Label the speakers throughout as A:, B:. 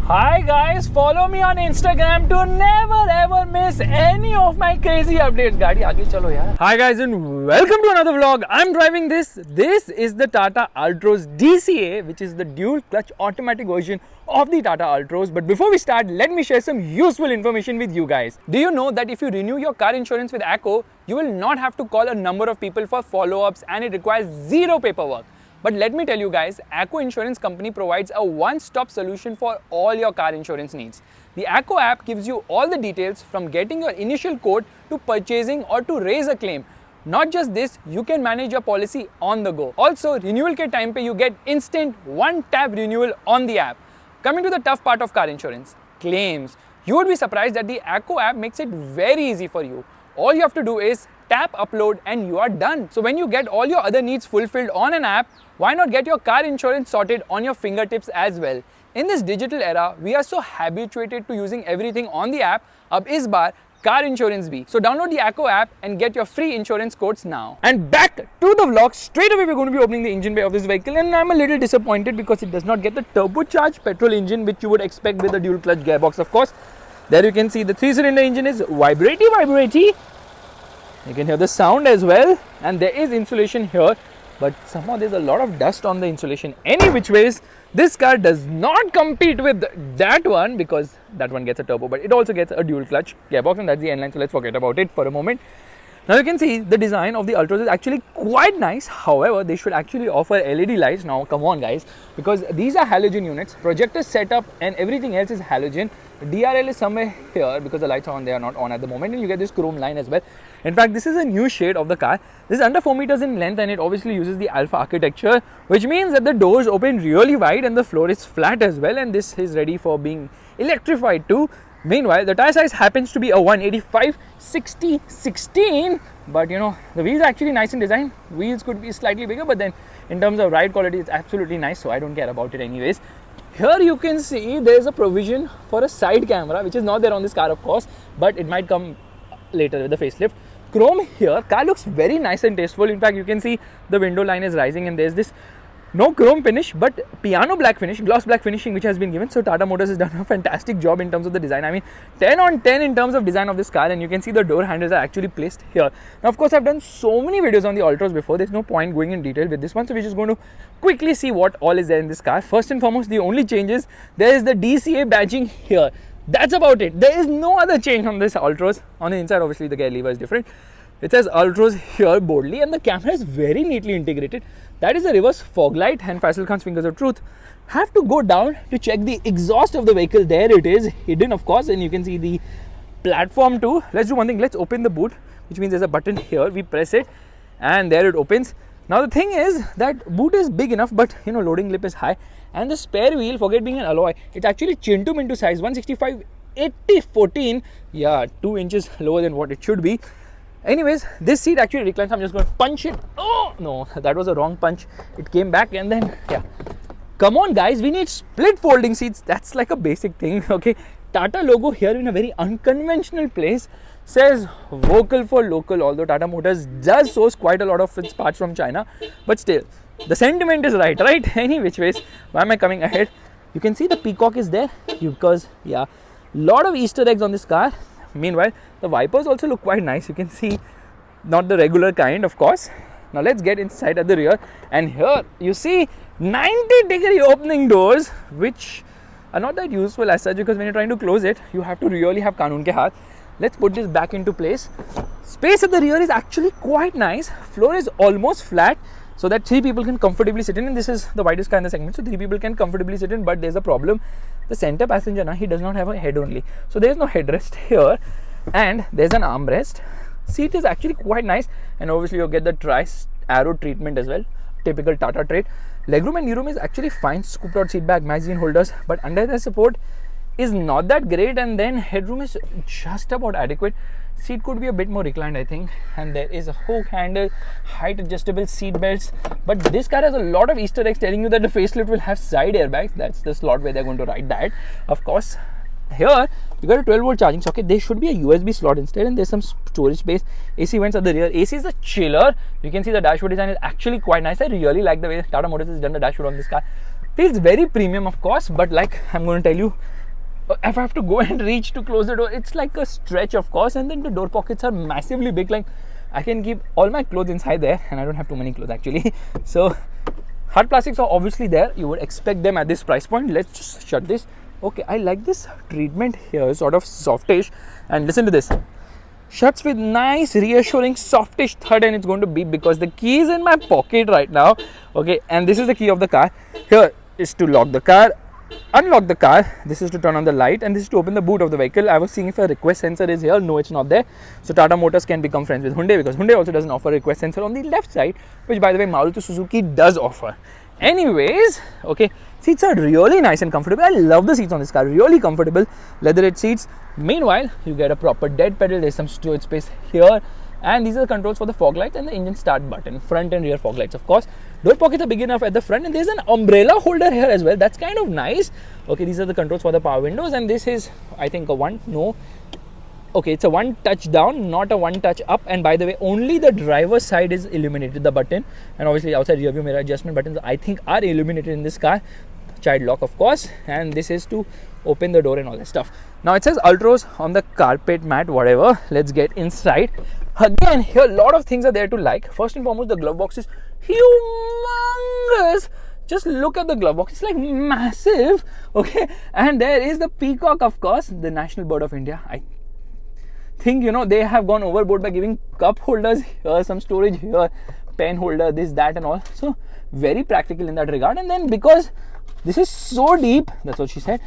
A: Hi guys, follow me on Instagram to never ever miss any of my crazy updates. Gaadi aage chalo yaar. Hi guys and welcome to another vlog. I'm driving this. This is the Tata Altroz DCA, which is the dual clutch automatic version of the Tata Altroz. But before we start, let me share some useful information with you guys. Do you know that if you renew your car insurance with ACKO, you will not have to call a number of people for follow-ups and it requires zero paperwork. But let me tell you guys, ACKO Insurance Company provides a one-stop solution for all your car insurance needs. The ACKO app gives you all the details from getting your initial quote to purchasing or to raise a claim. Not just this, you can manage your policy on the go. Also, renewal ke time pe you get instant one-tap renewal on the app. Coming to the tough part of car insurance, claims. You would be surprised that the ACKO app makes it very easy for you. All you have to do is tap upload and you are done. So when you get all your other needs fulfilled on an app, why not get your car insurance sorted on your fingertips as well? In this digital era, we are so habituated to using everything on the app. Ab is baar car insurance bhi. So download the ACKO app and get your free insurance quotes now. And back to the vlog. Straight away we're going to be opening the engine bay of this vehicle, and I'm a little disappointed because it does not get the turbocharged petrol engine which you would expect with a dual clutch gearbox. Of course, there you can see the 3-cylinder engine is vibraty. You can hear the sound as well, and there is insulation here, but somehow there's a lot of dust on the insulation. Any which ways, this car does not compete with that one because that one gets a turbo, but it also gets a dual clutch gearbox, and that's the N-line, so let's forget about it for a moment. Now you can see the design of the Altroz is actually quite nice. However, they should actually offer LED lights. Now come on guys, because these are halogen units, projector setup and everything else is halogen. DRL is somewhere here because the lights are on, they are not on at the moment, and you get this chrome line as well. In fact, this is a new shade of the car. This is under 4 meters in length, and it obviously uses the alpha architecture, which means that the doors open really wide and the floor is flat as well, and this is ready for being electrified too. Meanwhile, the tire size happens to be a 185/60/16, but you know, the wheels are actually nice in design. Wheels could be slightly bigger, but then in terms of ride quality, it's absolutely nice, so I don't care about it anyways. Here you can see there's a provision for a side camera, which is not there on this car of course, but it might come later with the facelift. Chrome here, car looks very nice and tasteful. In fact, you can see the window line is rising, and there's this no chrome finish but piano black finish, gloss black finishing which has been given. So Tata Motors has done a fantastic job in terms of the design. I mean 10 on 10 in terms of design of this car, and you can see the door handles are actually placed here. Now of course I've done so many videos on the Altroz before, there's no point going in detail with this one, so we're just going to quickly see what all is there in this car. First and foremost, the only change is there is the DCA badging here. That's about it. There is no other change on this Altroz. On the inside obviously the gear lever is different. It says Altroz here boldly, and the camera is very neatly integrated. That is a reverse fog light, and Faisal Khan's fingers of truth. Have to go down to check the exhaust of the vehicle. There it is, hidden of course, and you can see the platform too. Let's do one thing, let's open the boot, which means there's a button here. We press it and there it opens. Now the thing is that boot is big enough, but you know, loading lip is high, and the spare wheel, forget being an alloy, it's actually chin to minto size, 165/80/14. Yeah, 2 inches lower than what it should be. Anyways, this seat actually reclines. I'm just going to punch it. Oh no, that was a wrong punch. It came back, and then yeah. Come on guys, we need split folding seats. That's like a basic thing, okay? Tata logo here in a very unconventional place. Says vocal for local, although Tata Motors does source quite a lot of its parts from China, but still the sentiment is right? Any which ways, why am I coming ahead? You can see the peacock is there because yeah, lot of Easter eggs on this car. Meanwhile, the wipers also look quite nice. You can see, not the regular kind of course. Now let's get inside at the rear, and here you see 90-degree opening doors, which are not that useful as such, because when you're trying to close it, you have to really have kanun ke haath. Let's put this back into place. Space at the rear is actually quite nice. Floor is almost flat, so that 3 people can comfortably sit in, and this is the widest car in the segment, so 3 people can comfortably sit in. But there's a problem. The center passenger, he does not have a head only, so there is no headrest here, and there's an armrest. Seat is actually quite nice, and obviously you'll get the tri-arrow treatment as well, typical Tata trait. Legroom and kneeroom is actually fine, scooped out seat back, magazine holders, but under the support is not that great, and then headroom is just about adequate. Seat could be a bit more reclined, I think, and there is a hook handle, height adjustable seat belts. But this car has a lot of Easter eggs telling you that the facelift will have side airbags. That's the slot where they're going to write that. Of course, here you got a 12-volt charging socket. There should be a USB slot instead, and there's some storage space. AC vents at the rear. AC is a chiller. You can see the dashboard design is actually quite nice. I really like the way Tata Motors has done the dashboard on this car. Feels very premium, of course, but like I'm going to tell you, if I have to go and reach to close the door, it's like a stretch, of course. And then the door pockets are massively big. Like I can keep all my clothes inside there, and I don't have too many clothes actually. So hard plastics are obviously there. You would expect them at this price point. Let's just shut this. Okay, I like this treatment here, sort of softish. And listen to this. Shuts with nice reassuring softish thud, and it's going to beep because the key is in my pocket right now. Okay, and this is the key of the car. Here is to lock the car, unlock the car. This is to turn on the light, and this is to open the boot of the vehicle. I was seeing if a request sensor is here. No, it's not there. So Tata Motors can become friends with Hyundai, because Hyundai also doesn't offer a request sensor on the left side, which by the way Maruti Suzuki does offer. Anyways, okay, seats are really nice and comfortable. I love the seats on this car, really comfortable leatherette seats. Meanwhile, you get a proper dead pedal. There's some storage space here, and these are the controls for the fog lights and the engine start button, front and rear fog lights, of course. Door pockets are big enough at the front, and there's an umbrella holder here as well. That's kind of nice. Okay, these are the controls for the power windows, and this is, I think, it's a one touch down, not a one touch up. And by the way, only the driver's side is illuminated, the button, and obviously outside rear view mirror adjustment buttons I think are illuminated in this car. Child lock, of course, and this is to open the door and all that stuff. Now it says Altroz on the carpet mat, whatever. Let's get inside. Again, here a lot of things are there to like. First and foremost, the glove box is humongous. Just look at the glove box, it's like massive. Okay, and there is the peacock, of course, the national bird of India. I think, you know, they have gone overboard by giving cup holders here, some storage here, pen holder, this, that and all. So very practical in that regard. And then because this is so deep, that's what she said,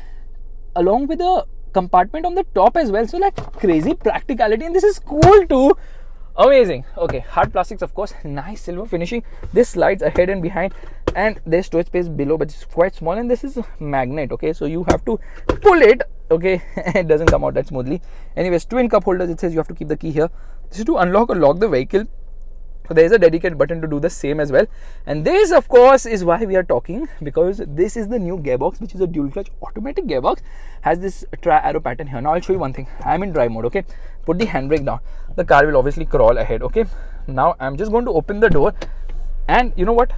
A: along with a compartment on the top as well. So like crazy practicality, and this is cool too. Amazing. Okay, hard plastics, of course, nice silver finishing. This slides ahead and behind, and there's storage space below, but it's quite small, and this is a magnet. Okay, so you have to pull it. Okay, it doesn't come out that smoothly. Anyways, twin cup holders. It says you have to keep the key here. This is to unlock or lock the vehicle. So there is a dedicated button to do the same as well. And this, of course, is why we are talking, because this is the new gearbox, which is a dual clutch automatic gearbox. Has this tri-arrow pattern here. Now I'll show you one thing. I'm in drive mode. Okay, put the handbrake down. The car will obviously crawl ahead. Okay, now I'm just going to open the door, and you know what?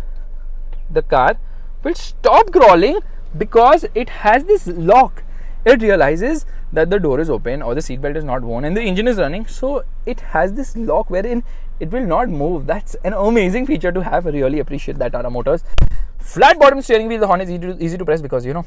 A: The car will stop crawling because it has this lock. It realizes that the door is open or the seatbelt is not worn and the engine is running, so it has this lock wherein it will not move. That's an amazing feature to have. I really appreciate that, Tata Motors. Flat bottom steering wheel. The horn is easy to press because, you know,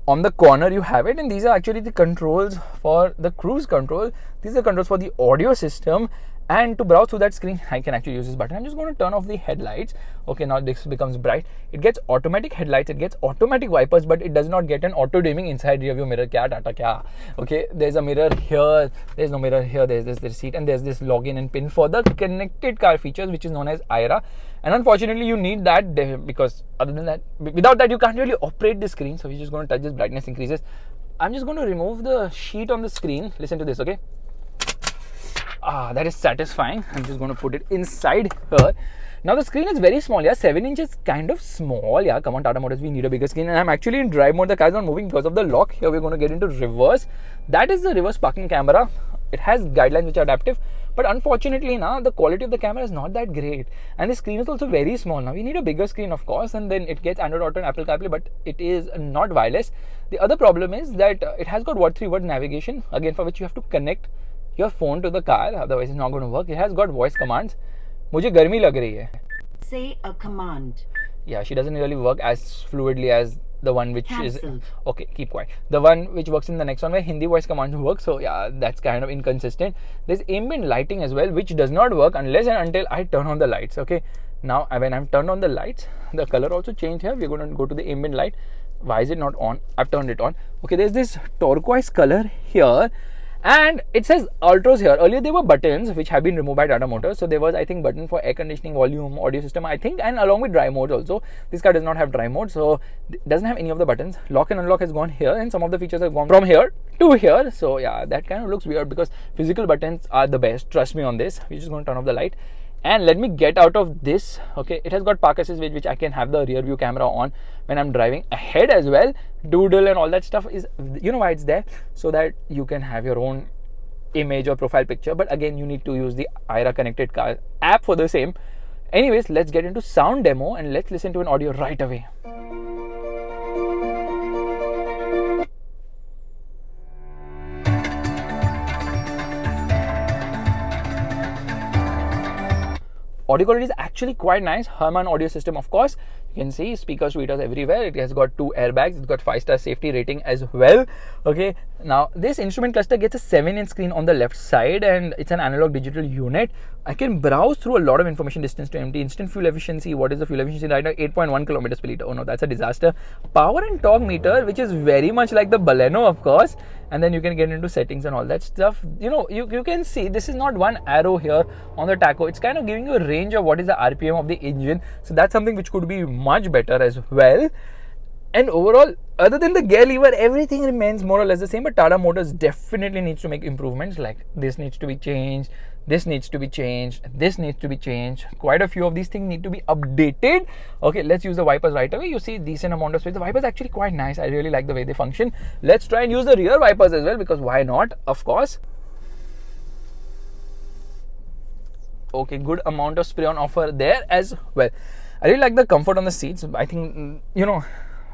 A: on the corner you have it, and these are actually the controls for the cruise control. These are controls for the audio system, and to browse through that screen I can actually use this button. I'm just going to turn off the headlights. Okay, now this becomes bright. It gets automatic headlights, it gets automatic wipers, but it does not get an auto dimming inside rear view mirror. Kya Tata kya? Okay, there's a mirror here, there's no mirror here, there's this receipt, and there's this login and pin for the connected car features, which is known as IRA. And unfortunately you need that, because other than that, without that you can't really operate the screen. So we're just going to touch this, brightness increases. I'm just going to remove the sheet on the screen. Listen to this. Okay, that is satisfying. I'm just going to put it inside here. Now the screen is very small. Yeah, 7 inches, kind of small. Yeah, come on Tata Motors, we need a bigger screen. And I'm actually in drive mode. The car is not moving because of the lock. Here we're going to get into reverse. That is the reverse parking camera. It has guidelines which are adaptive, but unfortunately now the quality of the camera is not that great, and the screen is also very small. Now we need a bigger screen, of course, and then it gets Android Auto and Apple CarPlay, but it is not wireless. The other problem is that it has got what 3-word navigation, again for which you have to connect your phone to the car, otherwise it's not going to work. It has got voice commands. मुझे गर्मी लग रही है.
B: Say a command.
A: Yeah, she doesn't really work as fluidly as the one which
B: Cancel.
A: is okay. Keep quiet. The one which works in the next one where Hindi voice commands work. So yeah, that's kind of inconsistent. There's ambient lighting as well, which does not work unless and until I turn on the lights. Okay. Now when I've turned on the lights, the color also changed here. We're going to go to the ambient light. Why is it not on? I've turned it on. Okay. There's this turquoise color here. And it says Altroz here. Earlier there were buttons which have been removed by Tata Motors. So there was, I think, button for air conditioning, volume, audio system, I think, and along with drive mode also. This car does not have drive mode, so it doesn't have any of the buttons. Lock and unlock has gone here, and some of the features have gone from here to here. So yeah, that kind of looks weird because physical buttons are the best. Trust me on this. We're just going to turn off the light. And let me get out of this. Okay, it has got park assist, which I can have the rear view camera on when I'm driving ahead as well. Doodle and all that stuff is, you know why it's there? So that you can have your own image or profile picture. But again, you need to use the IRA connected car app for the same. Anyways, let's get into sound demo and let's listen to an audio right away. audio quality is actually quite nice. Harman audio system, of course. You can see speakers, tweeters everywhere. It has got 2 airbags. It's got 5-star safety rating as well. Okay, now this instrument cluster gets a 7-inch screen on the left side, and it's an analog digital unit. I can browse through a lot of information. Distance to empty, instant fuel efficiency. What is the fuel efficiency right now? 8.1 kilometers per liter. Oh no, that's a disaster. Power and torque meter, which is very much like the Baleno, of course. And then you can get into settings and all that stuff. You know, you can see this is not one arrow here on the tacho. It's kind of giving you a range of what is the RPM of the engine. So that's something which could be much better as well. And overall, other than the gear lever, everything remains more or less the same. But Tata Motors definitely needs to make improvements. Like this needs to be changed, this needs to be changed, this needs to be changed. Quite a few of these things need to be updated. Okay, let's use the wipers right away. You see decent amount of space. The wipers actually quite nice. I really like the way they function. Let's try and use the rear wipers as well, because why not? Of course. Okay, good amount of spray on offer there as well. I really like the comfort on the seats. I think, you know,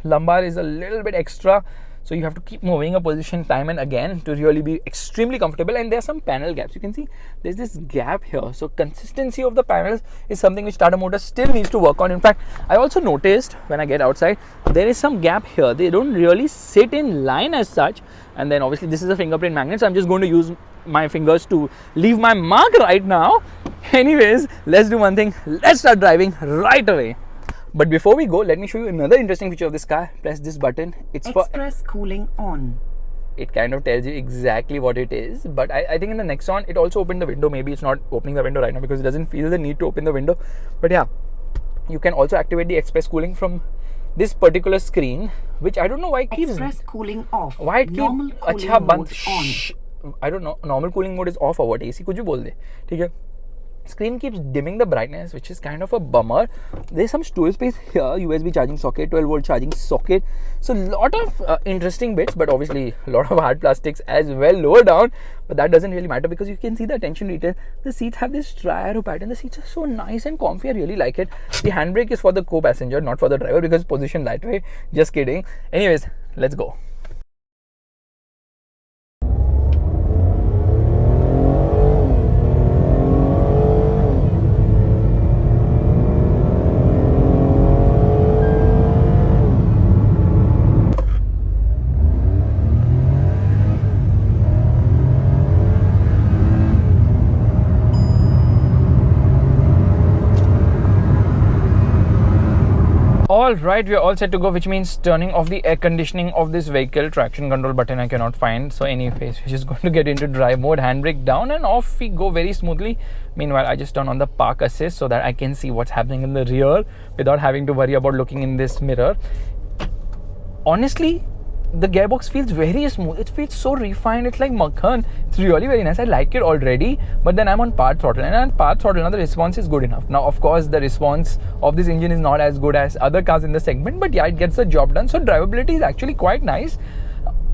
A: lumbar is a little bit extra, so you have to keep moving a position time and again to really be extremely comfortable. And there are some panel gaps. You can see there's this gap here, so consistency of the panels is something which Tata Motors still needs to work on. In fact, I also noticed when I get outside there is some gap here. They don't really sit in line as such. And then obviously this is a fingerprint magnet, so I'm just going to use my fingers to leave my mark right now. Anyways, let's do one thing. Let's start driving right away. But before we go, let me show you another interesting feature of this car. Press this button. It's
B: Express cooling on.
A: It kind of tells you exactly what it is. But I think in the Nexon, it also opened the window. Maybe it's not opening the window right now because it doesn't feel the need to open the window. But yeah, you can also activate the express cooling from this particular screen, which I don't know why it keeps...
B: Express cooling off.
A: Why it keeps...
B: Normal cooling mode on.
A: I don't know. Normal cooling mode is off or what? AC कुछ भी बोल दे. ठीक है. Screen keeps dimming the brightness, which is kind of a bummer. There's some stool space here, USB charging socket, 12 volt charging socket. So a lot of interesting bits, but obviously a lot of hard plastics as well lower down. But that doesn't really matter because you can see the attention detail. The seats have this tri-arrow pattern. The seats are so nice and comfy. I really like it. The handbrake is for the co-passenger, not for the driver, because position that way. Just kidding. Anyways, let's go. Alright, we are all set to go, which means turning off the air conditioning of this vehicle. Traction control button I cannot find. So anyways, we're just going to get into drive mode, handbrake down, and off we go very smoothly. Meanwhile, I just turn on the park assist so that I can see what's happening in the rear without having to worry about looking in this mirror. Honestly, the gearbox feels very smooth. It feels so refined. It's like makhan. It's really very nice. I like it already. But then I'm on part throttle, and on part throttle now the response is good enough. Now of course the response of this engine is not as good as other cars in the segment, but yeah, it gets the job done. So drivability is actually quite nice.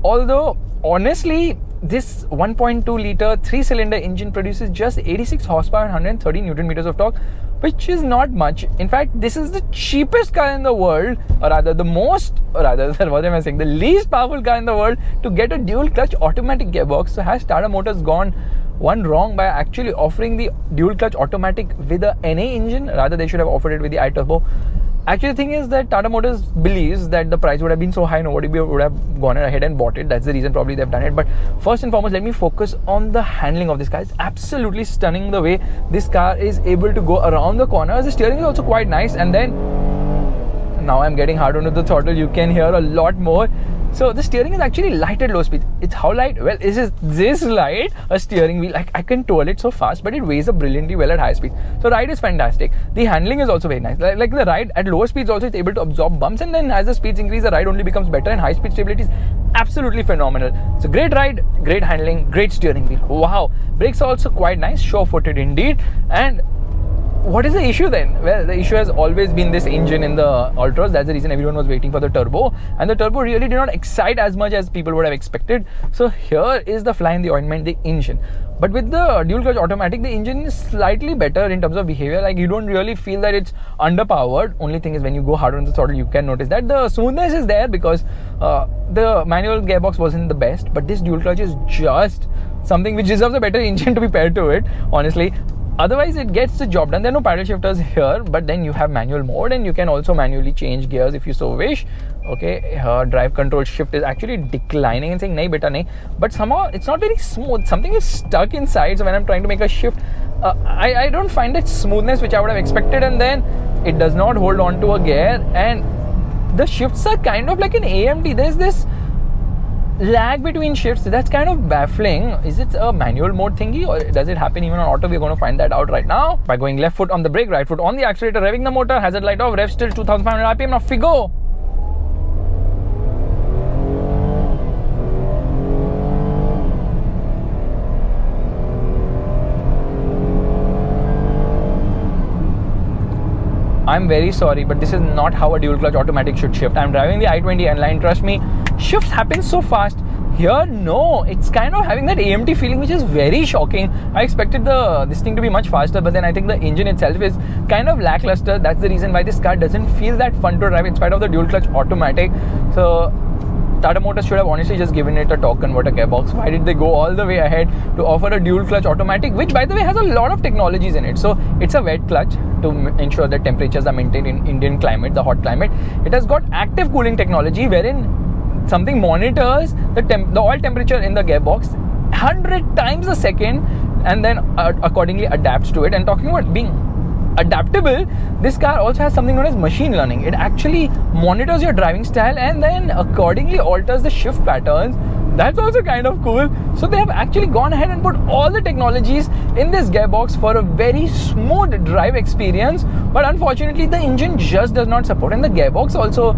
A: Although honestly, this 1.2 liter 3-cylinder engine produces just 86 horsepower and 130 Newton meters of torque, which is not much. In fact, this is the cheapest car in the world, or rather the least powerful car in the world to get a dual clutch automatic gearbox. So has Tata Motors gone one wrong by actually offering the dual clutch automatic with a NA engine? Rather, they should have offered it with the iTurbo. Actually, the thing is that Tata Motors believes that the price would have been so high, nobody would have gone ahead and bought it. That's the reason probably they've done it. But first and foremost, let me focus on the handling of this car. It's absolutely stunning the way this car is able to go around the corners. The steering is also quite nice. And then, now I'm getting hard onto the throttle. You can hear a lot more. So the steering is actually light at low speed. It's how light? Well, is this light a steering wheel? I can twirl it so fast, but it weighs up brilliantly well at high speed. So ride is fantastic. The handling is also very nice. Like the ride at lower speeds also it's able to absorb bumps, and then as the speeds increase, the ride only becomes better, and high speed stability is absolutely phenomenal. It's a great ride, great handling, great steering wheel. Wow. Brakes are also quite nice, sure-footed indeed. And what is the issue then? Well, the issue has always been this engine in the Altroz. That's the reason everyone was waiting for the turbo. And the turbo really did not excite as much as people would have expected. So here is the fly in the ointment, the engine. But with the dual clutch automatic, the engine is slightly better in terms of behavior. Like you don't really feel that it's underpowered. Only thing is when you go hard on the throttle, you can notice that the smoothness is there because the manual gearbox wasn't the best. But this dual clutch is just something which deserves a better engine to be paired to it, honestly. Otherwise, it gets the job done. There are no paddle shifters here, but then you have manual mode, and you can also manually change gears if you so wish. Okay, drive control shift is actually declining and saying nahi beta nahi, but somehow it's not very smooth. Something is stuck inside. So when I'm trying to make a shift, I don't find that smoothness which I would have expected, and then it does not hold on to a gear, and the shifts are kind of like an AMT. There's this lag between shifts. That's kind of baffling. Is it a manual mode thingy, or does it happen even on auto? We're going to find that out right now by going left foot on the brake, right foot on the accelerator, revving the motor, hazard light off, rev still 2500 RPM. Now go. I'm very sorry, but this is not how a dual clutch automatic should shift. I'm driving the i20 N line, trust me, shifts happen so fast. Here, no, it's kind of having that AMT feeling, which is very shocking. I expected this thing to be much faster, but then I think the engine itself is kind of lackluster. That's the reason why this car doesn't feel that fun to drive in spite of the dual clutch automatic. So Tata Motors should have honestly just given it a torque converter gearbox. Why did they go all the way ahead to offer a dual clutch automatic, which by the way has a lot of technologies in it? So it's a wet clutch to ensure that temperatures are maintained in Indian climate, the hot climate. It has got active cooling technology, wherein something monitors the oil temperature in the gearbox 100 times a second, and then accordingly adapts to it. And talking about being adaptable, this car also has something known as machine learning. It actually monitors your driving style and then accordingly alters the shift patterns. That's also kind of cool. So they have actually gone ahead and put all the technologies in this gearbox for a very smooth drive experience, but unfortunately the engine just does not support. And the gearbox also,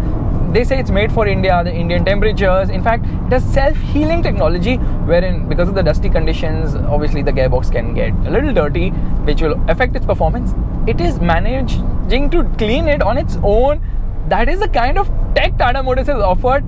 A: they say it's made for India, the Indian temperatures. In fact, it has self-healing technology, wherein because of the dusty conditions, obviously the gearbox can get a little dirty, which will affect its performance. It is managing to clean it on its own. That is the kind of tech Tata Motors has offered,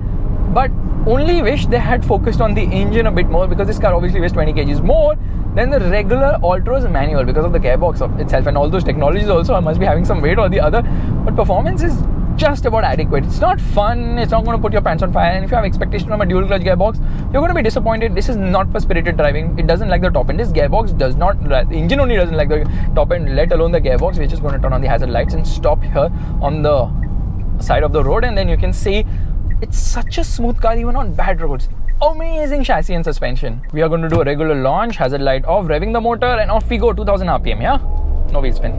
A: but only wish they had focused on the engine a bit more, because this car obviously weighs 20 kgs more than the regular Altroz manual because of the gearbox of itself, and all those technologies also must be having some weight or the other. But performance is just about adequate. It's not fun, it's not going to put your pants on fire, and if you have expectations from a dual clutch gearbox, you're going to be disappointed. This is not for spirited driving. It doesn't like the top end. This gearbox does not, the engine only doesn't like the top end, let alone the gearbox. We're just going to turn on the hazard lights and stop here on the side of the road, and then you can see it's such a smooth car even on bad roads. Amazing chassis and suspension. We are going to do a regular launch, hazard light off, revving the motor, and off we go. 2000 RPM, yeah? No wheel spin.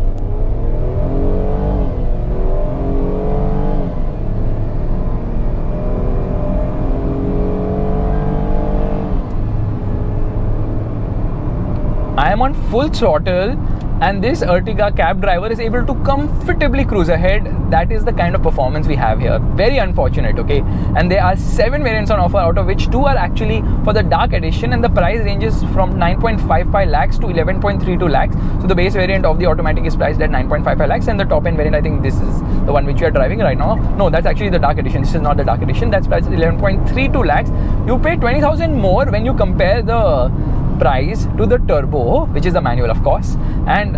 A: I am on full throttle, and this Ertiga cab driver is able to comfortably cruise ahead. That is the kind of performance we have here. Very unfortunate, okay? And there are 7 variants on offer, out of which 2 are actually for the dark edition, and the price ranges from 9.55 lakhs to 11.32 lakhs. So the base variant of the automatic is priced at 9.55 lakhs, and the top end variant, I think this is the one which we are driving right now. No, that's actually the dark edition. This is not the dark edition. That's priced at 11.32 lakhs. You pay 20,000 more when you compare the price to the turbo, which is the manual of course, and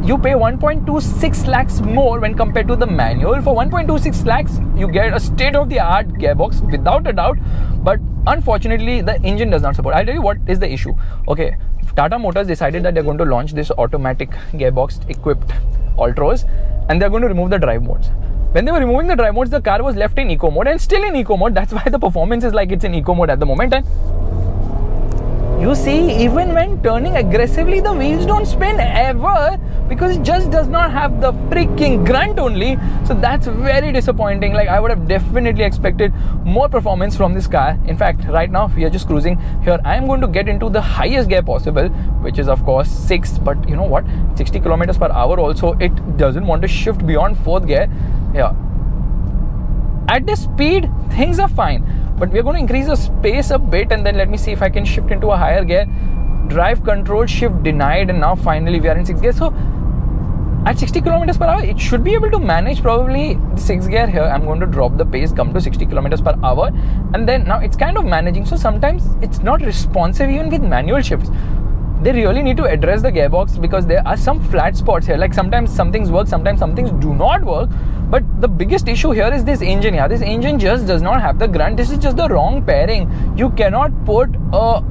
A: you pay 1.26 lakhs more when compared to the manual. For 1.26 lakhs you get a state-of-the-art gearbox without a doubt, but unfortunately the engine does not support. I'll tell you what is the issue. Okay, Tata Motors decided that they're going to launch this automatic gearbox equipped Altroz, and they're going to remove the drive modes. When they were removing the drive modes, the car was left in eco mode and still in eco mode. That's why the performance is like it's in eco mode at the moment. And you see, even when turning aggressively, the wheels don't spin ever, because it just does not have the freaking grunt only. So that's very disappointing. Like, I would have definitely expected more performance from this car. In fact, right now we are just cruising here. I am going to get into the highest gear possible, which is of course 6, but you know what, 60 kilometers per hour also, it doesn't want to shift beyond 4th gear. Yeah, at this speed things are fine, but we're going to increase the space a bit, and then let me see if I can shift into a higher gear. Drive control shift denied, and now finally we are in 6th gear. So at 60 kilometers per hour it should be able to manage probably the 6th gear here. I'm going to drop the pace, come to 60 kilometers per hour, and then now it's kind of managing. So sometimes it's not responsive even with manual shifts. They really need to address the gearbox, because there are some flat spots here. Like sometimes some things work, sometimes some things do not work. But the biggest issue here is this engine. Yeah, this engine just does not have the grunt. This is just the wrong pairing. You cannot put a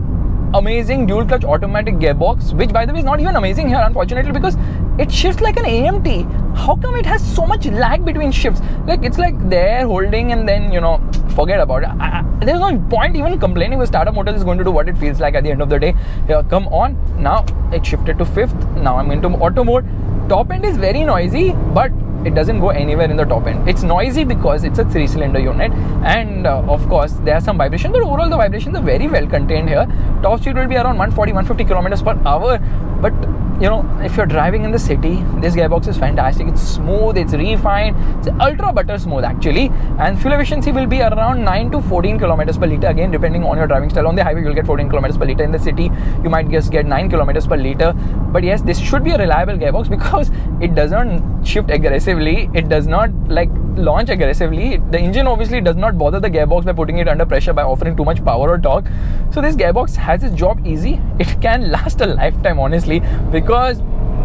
A: amazing dual clutch automatic gearbox, which by the way is not even amazing here, unfortunately, because it shifts like an AMT. How come it has so much lag between shifts? Like, it's like they're holding and then, you know, forget about it. There's no point even complaining, because Tata Motors is going to do what it feels like at the end of the day. Here, come on. Now it shifted to 5th. Now I'm into auto mode. Top end is very noisy, but it doesn't go anywhere in the top end. It's noisy because it's a 3-cylinder unit, and of course there are some vibrations, but overall the vibrations are very well contained here. Top speed will be around 140-150 kilometers per hour, but you know, if you're driving in the city, this gearbox is fantastic. It's smooth, it's refined, it's ultra butter smooth actually, and fuel efficiency will be around 9 to 14 kilometers per liter, again depending on your driving style. On the highway you'll get 14 kilometers per liter. In the city you might just get 9 kilometers per liter. But yes, this should be a reliable gearbox because it doesn't shift aggressively, it does not like launch aggressively. The engine obviously does not bother the gearbox by putting it under pressure by offering too much power or torque. So this gearbox has its job easy. It can last a lifetime honestly, because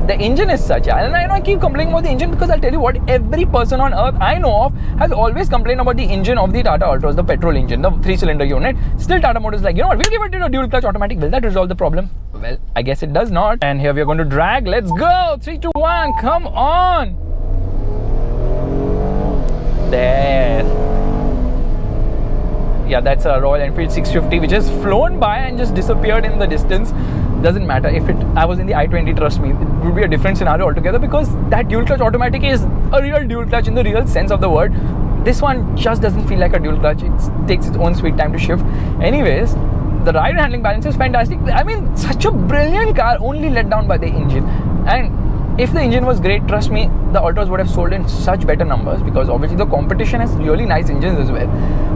A: the engine is such. And I know I keep complaining about the engine, because I'll tell you what, every person on earth I know of has always complained about the engine of the Tata Altroz, the petrol engine, the 3-cylinder unit. Still Tata Motors like, you know what, we'll give it a dual clutch automatic. Will that resolve the problem? Well, I guess it does not. And here we are going to drag. Let's go. 3, 2, 1. Come on. There. Yeah, that's a Royal Enfield 650 which has flown by and just disappeared in the distance. Doesn't matter. If I was in the i20, trust me, it would be a different scenario altogether, because that dual clutch automatic is a real dual clutch in the real sense of the word. This one just doesn't feel like a dual clutch. It takes its own sweet time to shift. Anyways, the ride and handling balance is fantastic. I mean, such a brilliant car, only let down by the engine. And if the engine was great, trust me, the Altroz would have sold in such better numbers, because obviously the competition has really nice engines as well.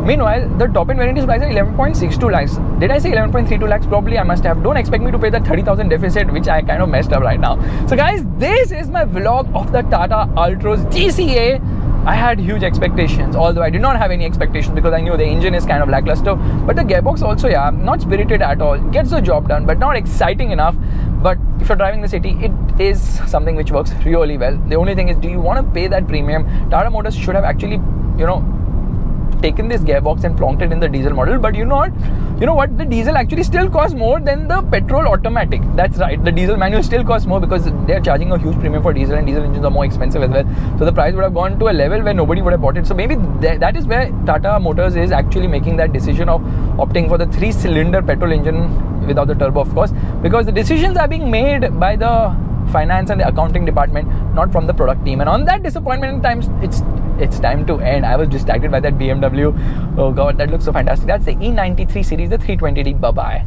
A: Meanwhile, the top end variant is priced at 11.62 lakhs. Did I say 11.32 lakhs? Probably I must have. Don't expect me to pay that 30,000 deficit, which I kind of messed up right now. So guys, this is my vlog of the Tata Altroz DCA. I had huge expectations, although I did not have any expectations because I knew the engine is kind of lackluster. But the gearbox also, yeah, not spirited at all. Gets the job done, but not exciting enough. But if you're driving the city, it is something which works really well. The only thing is, do you want to pay that premium? Tata Motors should have actually, you know, taken this gearbox and plonked it in the diesel model. But you know what, the diesel actually still costs more than the petrol automatic. That's right, the diesel manual still costs more because they're charging a huge premium for diesel, and diesel engines are more expensive as well. So the price would have gone to a level where nobody would have bought it. So maybe that is where Tata Motors is actually making that decision of opting for the 3-cylinder petrol engine without the turbo, of course, because the decisions are being made by the finance and the accounting department, not from the product team. And on that disappointment in times, it's time to end. I was distracted by that BMW. Oh god, that looks so fantastic. That's the E93 series, the 320D. Bye bye.